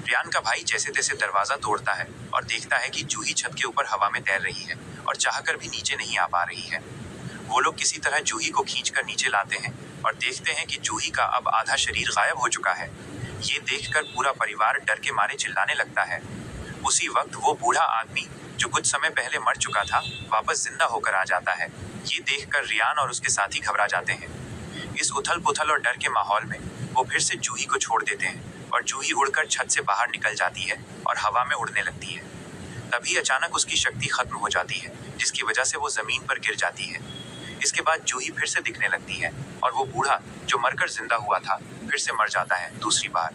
रियान का भाई जैसे तैसे दरवाजा तोड़ता है और देखता है कि जूही छत के ऊपर हवा में तैर रही है और चाहकर भी नीचे नहीं आ पा रही है। वो लोग किसी तरह जूही को खींचकर नीचे लाते हैं और देखते हैं कि जूही का अब आधा शरीर गायब हो चुका है। ये देखकर पूरा परिवार डर के मारे चिल्लाने लगता है। उसी वक्त वो बूढ़ा आदमी जो कुछ समय पहले मर चुका था वापस जिंदा होकर आ जाता है। ये देखकर रियान और उसके साथी घबरा जाते हैं। इस उथल पुथल और डर के माहौल में वो फिर से जूही को छोड़ देते हैं और जूही उड़कर छत से बाहर निकल जाती है और हवा में उड़ने लगती है। तभी अचानक उसकी शक्ति खत्म हो जाती है, जिसकी वजह से वो जमीन पर गिर जाती है। इसके बाद जूही फिर से दिखने लगती है और वो बूढ़ा जो मरकर जिंदा हुआ था फिर से मर जाता है दूसरी बार।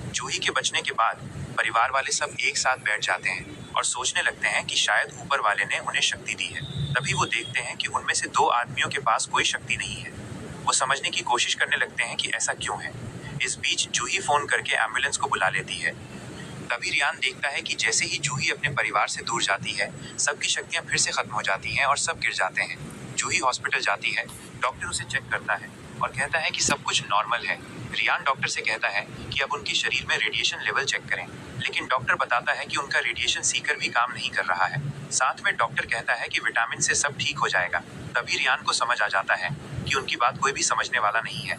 जूही के बचने के बाद परिवार वाले सब एक साथ बैठ जाते हैं और सोचने लगते हैं कि शायद ऊपर वाले ने उन्हें शक्ति दी है। तभी वो देखते हैं कि उनमें से दो आदमियों के पास कोई शक्ति नहीं है। वो समझने की कोशिश करने लगते हैं कि ऐसा क्यों है। इस बीच जूही फोन करके एम्बुलेंस को बुला लेती है। तभी रियान देखता है कि जैसे ही जूही अपने परिवार से दूर जाती है सबकी शक्तियां फिर से खत्म हो जाती हैं और सब गिर जाते हैं। जूही हॉस्पिटल जाती है, डॉक्टर उसे चेक करता है और कहता है कि सब कुछ नॉर्मल है। रियान डॉक्टर से कहता है कि अब उनके शरीर में रेडिएशन लेवल चेक करें, लेकिन डॉक्टर बताता है कि उनका रेडिएशन सीकर भी काम नहीं कर रहा है। साथ में डॉक्टर कहता है कि विटामिन से सब ठीक हो जाएगा। तभी रियान को समझ आ जाता है कि उनकी बात कोई भी समझने वाला नहीं है।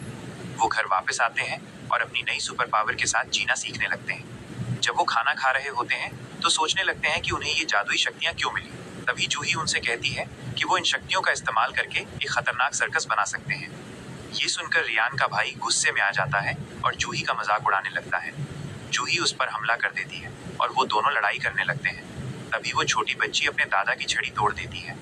वो घर वापस आते हैं और अपनी नई सुपर पावर के साथ जीना सीखने लगते हैं। जब वो खाना खा रहे होते हैं तो सोचने लगते हैं कि उन्हें ये जादुई शक्तियां क्यों मिली। तभी जूही उनसे कहती है कि वो इन शक्तियों का इस्तेमाल करके एक खतरनाक सर्कस बना सकते हैं। ये सुनकर रियान का भाई गुस्से में आ जाता है और जूही का मजाक उड़ाने लगता है। जूही उस पर हमला कर देती है और वो दोनों लड़ाई करने लगते हैं। तभी वो छोटी बच्ची अपने दादा की छड़ी तोड़ देती है।